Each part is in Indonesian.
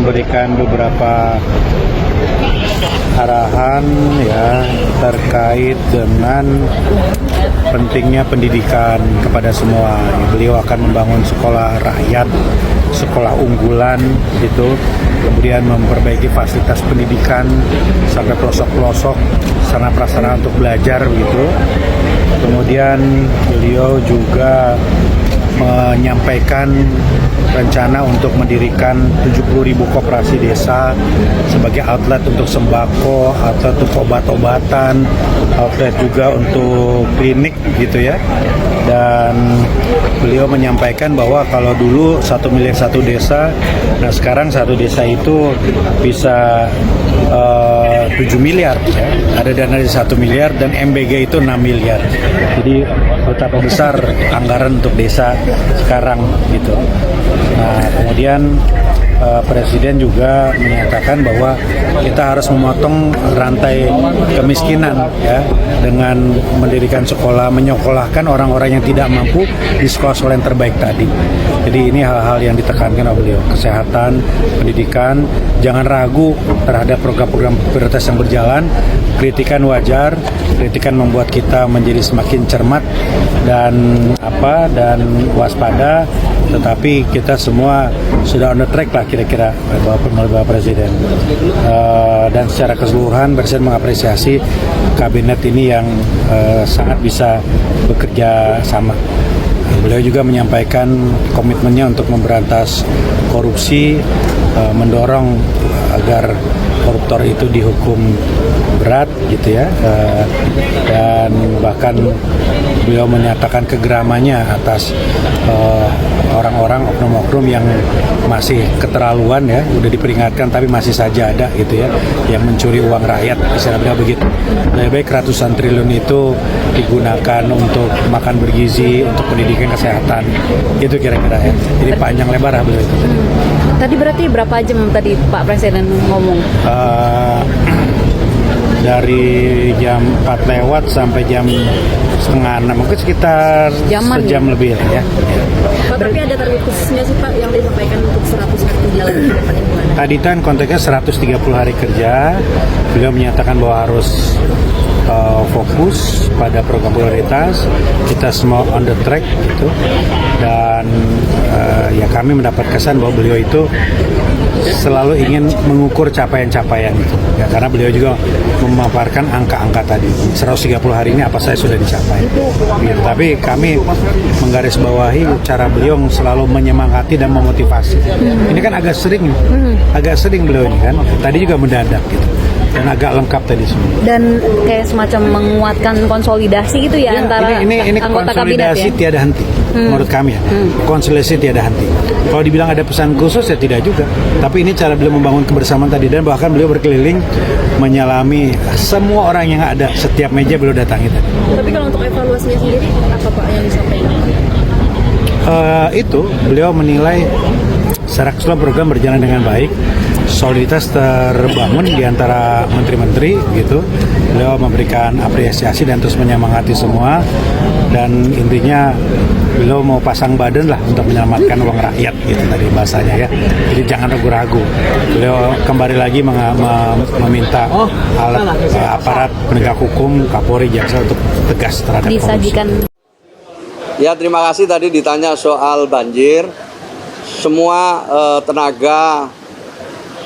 memberikan beberapa arahan ya terkait dengan pentingnya pendidikan kepada semua. Beliau akan membangun sekolah rakyat, sekolah unggulan itu, kemudian memperbaiki fasilitas pendidikan sampai pelosok-pelosok, sarana prasarana untuk belajar gitu. Kemudian beliau juga menyampaikan rencana untuk mendirikan 70.000 koperasi desa sebagai outlet untuk sembako, outlet untuk obat-obatan, outlet juga untuk klinik gitu ya. Dan beliau menyampaikan bahwa kalau dulu 1 miliar satu desa, nah sekarang satu desa itu bisa 7 miliar ya. Ada dana di 1 miliar dan MBG itu 6 miliar. Jadi betapa besar anggaran untuk desa sekarang gitu. Nah, kemudian Presiden juga menyatakan bahwa kita harus memotong rantai kemiskinan ya dengan mendirikan sekolah, menyekolahkan orang-orang yang tidak mampu di sekolah-sekolah yang terbaik tadi. Jadi ini hal-hal yang ditekankan oleh beliau, kesehatan, pendidikan, jangan ragu terhadap program-program prioritas yang berjalan. Kritikan wajar, kritikan membuat kita menjadi semakin cermat dan waspada, tetapi kita semua sudah on the track lah kira-kira Bapak Presiden. Dan secara keseluruhan Presiden mengapresiasi kabinet ini yang sangat bisa bekerja sama. Beliau juga menyampaikan komitmennya untuk memberantas korupsi, mendorong agar koruptor itu dihukum berat gitu ya, dan bahkan beliau menyatakan kegeramannya atas orang-orang oknum-oknum yang masih keterlaluan ya, udah diperingatkan tapi masih saja ada gitu ya, yang mencuri uang rakyat, misalnya begitu. Lebih baik ratusan triliun itu digunakan untuk makan bergizi, untuk pendidikan, kesehatan, itu kira-kira ya. Jadi panjang lebar beliau itu. Tadi berarti berapa jam tadi Pak Presiden ngomong? Dari jam 4 lewat sampai jam setengah 6, mungkin sekitar sejam lebih ya. Pak, tapi ada target khususnya sih Pak yang disampaikan untuk 100 hari kerja lagi ke depan yang gimana? Tadi kan konteksnya 130 hari kerja, beliau menyatakan bahwa harus fokus pada program prioritas, kita semua on the track gitu. Dan ya kami mendapat kesan bahwa beliau itu selalu ingin mengukur capaian-capaian itu ya, karena beliau juga memaparkan angka-angka tadi 130 hari ini apa saya sudah dicapai gitu. Tapi kami menggarisbawahi cara beliau selalu menyemangati dan memotivasi. Ini kan agak sering beliau ini kan, tadi juga mendadak gitu, dan agak lengkap tadi semua. Dan kayak semacam menguatkan konsolidasi gitu ya, antara ini anggota konsolidasi kabinet ya? Tiada henti menurut kami ya. Konsolidasi tiada henti. Kalau dibilang ada pesan khusus ya tidak juga. Tapi ini cara beliau membangun kebersamaan tadi, dan bahkan beliau berkeliling menyalami semua orang yang ada, setiap meja beliau datangi tadi. Tapi kalau untuk evaluasinya sendiri apa Pak yang disampaikan? Itu beliau menilai secara keseluruhan program berjalan dengan baik, soliditas terbangun di antara menteri-menteri gitu. Beliau memberikan apresiasi dan terus menyemangati semua, dan intinya beliau mau pasang badan lah untuk menyelamatkan uang rakyat gitu tadi bahasanya ya. Jadi jangan ragu-ragu. Beliau kembali lagi meminta aparat penegak hukum, Kapolri, Jaksa untuk tegas terhadap korupsi. Ya, terima kasih. Tadi ditanya soal banjir. Semua tenaga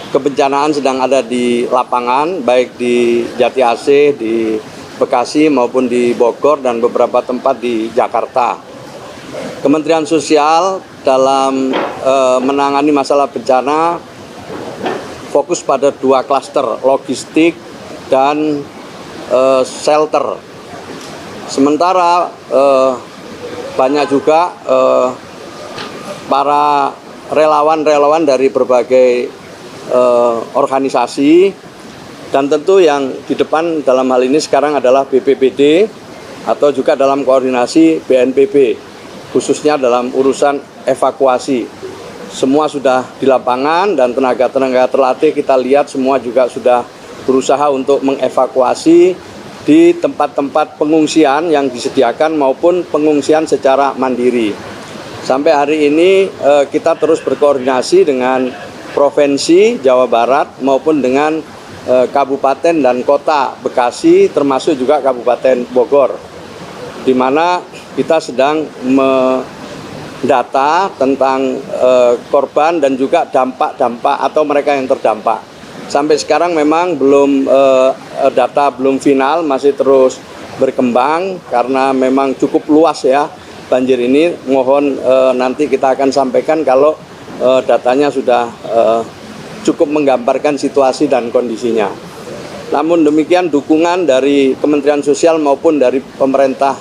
kebencanaan sedang ada di lapangan, baik di Jati Asih, di Bekasi maupun di Bogor dan beberapa tempat di Jakarta. Kementerian Sosial dalam menangani masalah bencana fokus pada 2 klaster, logistik dan shelter. Sementara banyak juga para relawan-relawan dari berbagai organisasi, dan tentu yang di depan dalam hal ini sekarang adalah BPBD atau juga dalam koordinasi BNPB, khususnya dalam urusan evakuasi. Semua sudah di lapangan dan tenaga-tenaga terlatih kita lihat semua juga sudah berusaha untuk mengevakuasi di tempat-tempat pengungsian yang disediakan maupun pengungsian secara mandiri. Sampai hari ini kita terus berkoordinasi dengan Provinsi Jawa Barat maupun dengan Kabupaten dan Kota Bekasi, termasuk juga Kabupaten Bogor, di mana kita sedang mendata tentang korban dan juga dampak-dampak atau mereka yang terdampak. Sampai sekarang memang belum data belum final, masih terus berkembang karena memang cukup luas ya banjir ini. Mohon nanti kita akan sampaikan kalau datanya sudah cukup menggambarkan situasi dan kondisinya. Namun demikian, dukungan dari Kementerian Sosial maupun dari pemerintah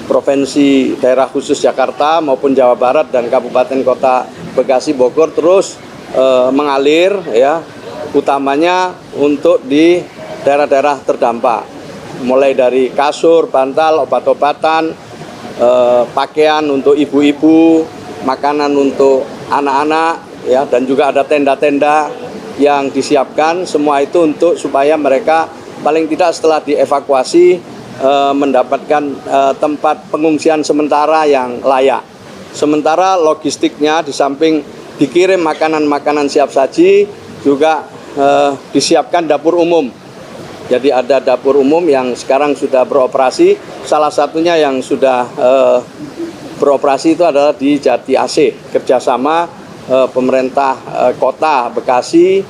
Provinsi Daerah Khusus Jakarta maupun Jawa Barat dan Kabupaten Kota Bekasi, Bogor terus mengalir ya, utamanya untuk di daerah-daerah terdampak, mulai dari kasur, bantal, obat-obatan, pakaian untuk ibu-ibu, makanan untuk anak-anak ya, dan juga ada tenda-tenda yang disiapkan. Semua itu untuk supaya mereka paling tidak setelah dievakuasi mendapatkan tempat pengungsian sementara yang layak. Sementara logistiknya di samping dikirim makanan-makanan siap saji, juga disiapkan dapur umum. Jadi ada dapur umum yang sekarang sudah beroperasi. Salah satunya yang sudah beroperasi itu adalah di Jati AC, kerjasama pemerintah Kota Bekasi,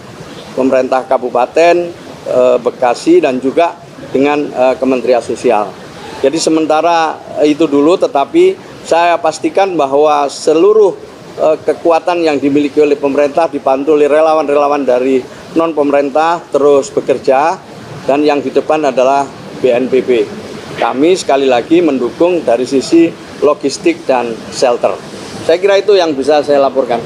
pemerintah Kabupaten Bekasi, dan juga dengan Kementerian Sosial. Jadi sementara itu dulu, tetapi saya pastikan bahwa seluruh kekuatan yang dimiliki oleh pemerintah dibantu oleh relawan-relawan dari non-pemerintah terus bekerja, dan yang di depan adalah BNPB. Kami sekali lagi mendukung dari sisi logistik dan shelter. Saya kira itu yang bisa saya laporkan.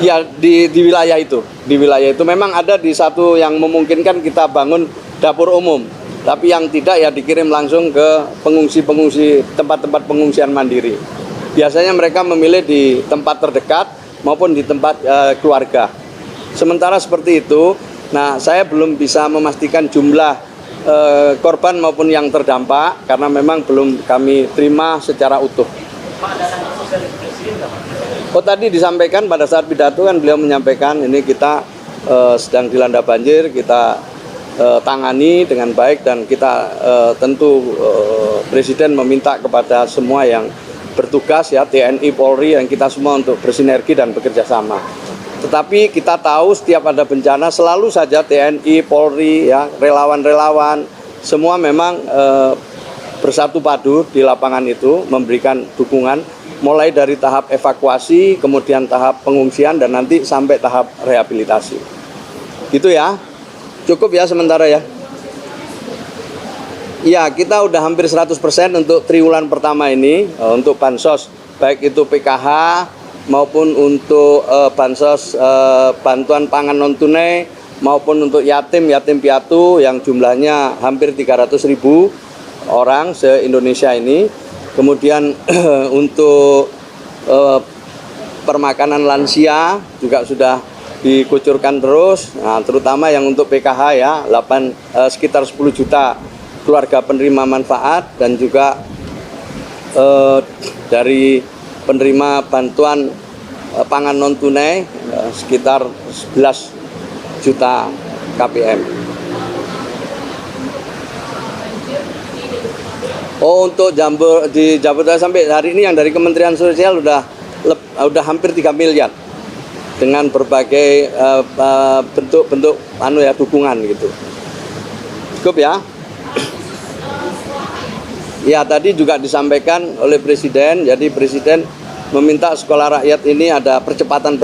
Ya, di wilayah itu. Di wilayah itu memang ada di satu yang memungkinkan kita bangun dapur umum. Tapi yang tidak ya dikirim langsung ke pengungsi-pengungsi, tempat-tempat pengungsian mandiri. Biasanya mereka memilih di tempat terdekat maupun di tempat keluarga. Sementara seperti itu, nah saya belum bisa memastikan jumlah korban maupun yang terdampak karena memang belum kami terima secara utuh. Oh, tadi disampaikan pada saat pidato kan beliau menyampaikan ini kita sedang dilanda banjir, kita tangani dengan baik, dan kita tentu Presiden meminta kepada semua yang bertugas ya, TNI, Polri, yang kita semua untuk bersinergi dan bekerja sama. Tetapi kita tahu setiap ada bencana selalu saja TNI, Polri, ya, relawan-relawan semua memang bersatu padu di lapangan itu memberikan dukungan, mulai dari tahap evakuasi, kemudian tahap pengungsian, dan nanti sampai tahap rehabilitasi. Gitu ya, cukup ya sementara ya. Ya, kita udah hampir 100% untuk triwulan pertama ini, untuk bansos, baik itu PKH maupun untuk bansos bantuan pangan non tunai maupun untuk yatim piatu yang jumlahnya hampir 300.000 orang se-Indonesia ini. Kemudian untuk permakanan lansia juga sudah dikucurkan terus, nah, terutama yang untuk PKH ya, sekitar 10 juta keluarga penerima manfaat, dan juga dari penerima bantuan pangan non tunai sekitar 11 juta KPM. Oh, untuk di Jabodetabek sampai hari ini yang dari Kementerian Sosial udah hampir 3 miliar dengan berbagai bentuk-bentuk dukungan gitu. Cukup ya. Ya, tadi juga disampaikan oleh Presiden, jadi Presiden meminta sekolah rakyat ini ada percepatan.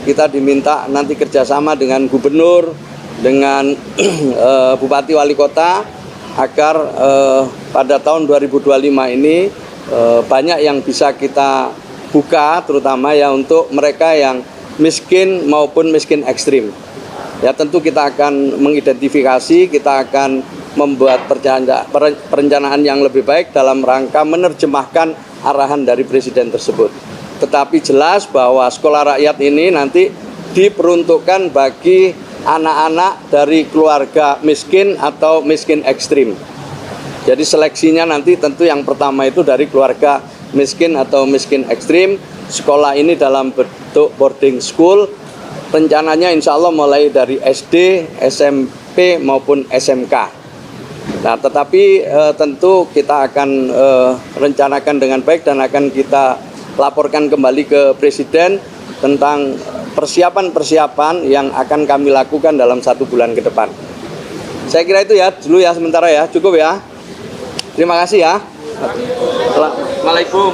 Kita diminta nanti kerjasama dengan gubernur, dengan bupati wali kota, agar pada tahun 2025 ini banyak yang bisa kita buka, terutama ya untuk mereka yang miskin maupun miskin ekstrim. Ya, tentu kita akan mengidentifikasi, kita akan membuat perencanaan yang lebih baik dalam rangka menerjemahkan arahan dari Presiden tersebut. Tetapi jelas bahwa sekolah rakyat ini nanti diperuntukkan bagi anak-anak dari keluarga miskin atau miskin ekstrim. Jadi seleksinya nanti tentu yang pertama itu dari keluarga miskin atau miskin ekstrim. Sekolah ini dalam bentuk boarding school. Rencananya insya Allah mulai dari SD, SMP maupun SMK. Nah, tetapi tentu kita akan rencanakan dengan baik dan akan kita laporkan kembali ke Presiden tentang persiapan-persiapan yang akan kami lakukan dalam 1 bulan ke depan. Saya kira itu ya dulu ya sementara ya, cukup ya. Terima kasih ya. Assalamualaikum.